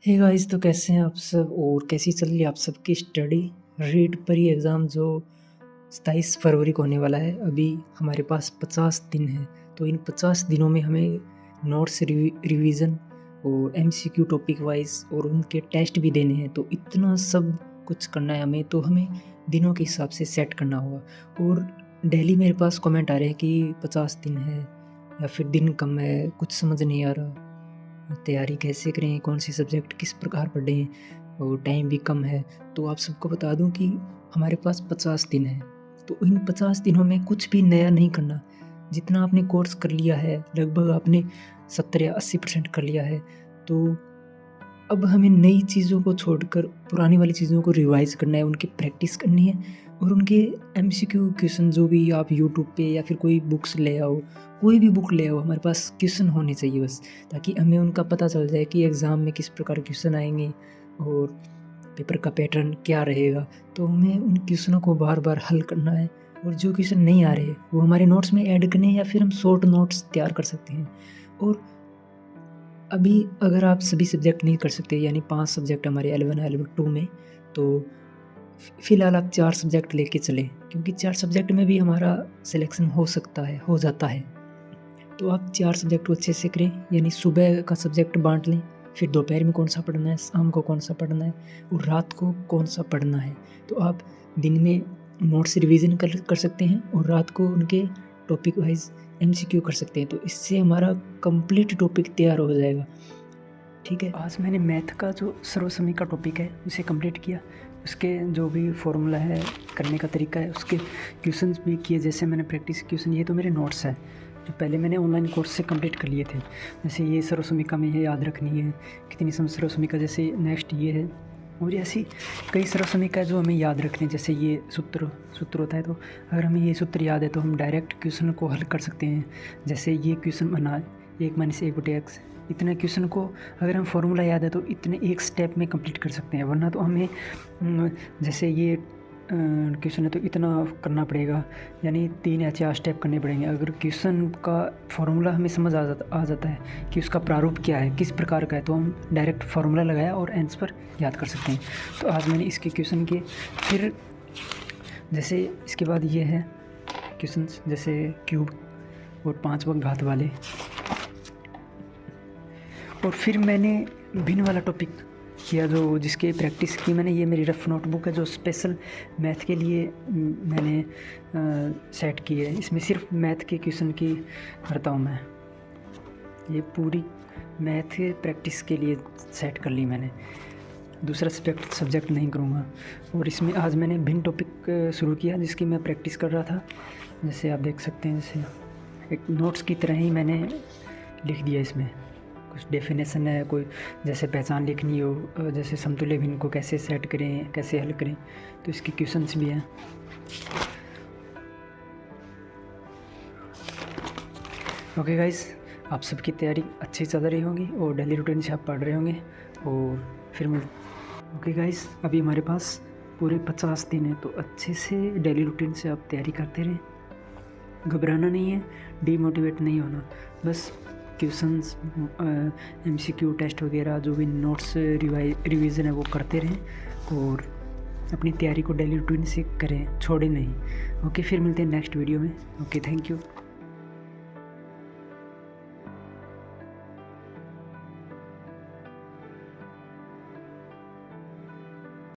Hey guys, तो कैसे हैं आप सब और कैसी चल रही है आप सबकी स्टडी। रीट प्री एग्ज़ाम जो 27 फरवरी को होने वाला है। अभी हमारे पास 50 दिन है, तो इन 50 दिनों में हमें नोट्स रिवीजन और एमसीक्यू टॉपिक वाइज और उनके टेस्ट भी देने हैं। तो इतना सब कुछ करना है हमें, तो हमें दिनों के हिसाब से सेट करना होगा। और डेली मेरे पास कमेंट आ रहे हैं कि 50 दिन है या फिर दिन कम है, कुछ समझ नहीं आ रहा, तैयारी कैसे करें, कौन सी सब्जेक्ट किस प्रकार पढ़ें और टाइम भी कम है। तो आप सबको बता दूं कि हमारे पास 50 दिन है, तो इन 50 दिनों में कुछ भी नया नहीं करना। जितना आपने कोर्स कर लिया है, लगभग आपने 70 या 80% कर लिया है, तो अब हमें नई चीज़ों को छोड़कर पुरानी वाली चीज़ों को रिवाइज करना है, उनकी प्रैक्टिस करनी है। और उनके एमसीक्यू क्वेश्चन जो भी आप यूट्यूब पे या फिर कोई बुक्स ले आओ, कोई भी बुक ले आओ, हमारे पास क्वेश्चन होने चाहिए बस, ताकि हमें उनका पता चल जाए कि एग्ज़ाम में किस प्रकार क्वेश्चन आएंगे और पेपर का पैटर्न क्या रहेगा। तो हमें उन क्वेश्चनों को बार बार हल करना है, और जो क्वेश्चन नहीं आ रहे वो हमारे नोट्स में ऐड करने हैं, या फिर हम शॉर्ट नोट्स तैयार कर सकते हैं। और अभी अगर आप सभी सब्जेक्ट नहीं कर सकते, यानी 5 सब्जेक्ट हमारे L1 में, तो फ़िलहाल आप 4 सब्जेक्ट लेके चलें, क्योंकि 4 सब्जेक्ट में भी हमारा सिलेक्शन हो जाता है। तो आप 4 सब्जेक्ट को अच्छे से करें, यानी सुबह का सब्जेक्ट बाँट लें, फिर दोपहर में कौन सा पढ़ना है, शाम को कौन सा पढ़ना है और रात को कौन सा पढ़ना है। तो आप दिन में नोट्स रिवीजन कर सकते हैं और रात को उनके टॉपिक वाइज एमसीक्यू कर सकते हैं। तो इससे हमारा कंप्लीट टॉपिक तैयार हो जाएगा। ठीक है, आज मैंने मैथ का जो सर्वसमय का टॉपिक है उसे कंप्लीट किया। उसके जो भी फॉर्मूला है, करने का तरीका है, उसके क्वेश्चंस भी किए, जैसे मैंने प्रैक्टिस क्वेश्चन। ये तो मेरे नोट्स है जो पहले मैंने ऑनलाइन कोर्स से कंप्लीट कर लिए थे। जैसे ये सर्वसमिका में है, याद रखनी है कितनी सर्वसमिका, जैसे नेक्स्ट ये है, और ऐसी कई सर्वसमिका है जो हमें याद रखने हैं। जैसे ये सूत्र होता है, तो अगर हमें ये सूत्र याद है तो हम डायरेक्ट क्वेश्चन को हल कर सकते हैं। जैसे ये क्वेश्चन बना 1-1/x, इतने क्वेश्चन को अगर हम फॉर्मूला याद है तो इतने एक स्टेप में कंप्लीट कर सकते हैं। वरना तो हमें जैसे ये क्वेश्चन है तो इतना करना पड़ेगा, यानी 3 या 4 स्टेप करने पड़ेंगे। अगर क्वेश्चन का फॉर्मूला हमें समझ आ जाता है कि उसका प्रारूप क्या है, किस प्रकार का है, तो हम डायरेक्ट फार्मूला लगाया और आंसर याद कर सकते हैं। तो आज मैंने इसके क्वेश्चन किए। फिर जैसे इसके बाद ये है क्वेश्चन, जैसे क्यूब और 5 घात वाले। और फिर मैंने भिन्न वाला टॉपिक किया, जो जिसके प्रैक्टिस की मैंने। ये मेरी रफ नोटबुक है जो स्पेशल मैथ के लिए मैंने सेट की है। इसमें सिर्फ मैथ के क्वेश्चन की करता हूँ मैं। ये पूरी मैथ प्रैक्टिस के लिए सेट कर ली मैंने, दूसरा सब्जेक्ट नहीं करूँगा। और इसमें आज मैंने भिन्न टॉपिक शुरू किया जिसकी मैं प्रैक्टिस कर रहा था। जैसे आप देख सकते हैं, जैसे एक नोट्स की तरह ही मैंने लिख दिया। इसमें कुछ डेफिनेशन है, कोई जैसे पहचान लिखनी हो, जैसे समतुल्य भिन्न को कैसे सेट करें, कैसे हल करें, तो इसके क्वेश्चंस भी हैं। ओके गाइस, आप सबकी तैयारी अच्छी चल रही होगी और डेली रूटीन से आप पढ़ रहे होंगे। और फिर ओके गाइस, अभी हमारे पास पूरे 50 दिन है, तो अच्छे से डेली रूटीन से आप तैयारी करते रहें। घबराना नहीं है, डीमोटिवेट नहीं होना, बस क्वेश्चंस, एमसीक्यू टेस्ट वगैरह जो भी नोट्स रिवीजन है वो करते रहें और अपनी तैयारी को डेली रूटीन से करें, छोड़ें नहीं। ओके, फिर मिलते हैं नेक्स्ट वीडियो में। Okay, thank you.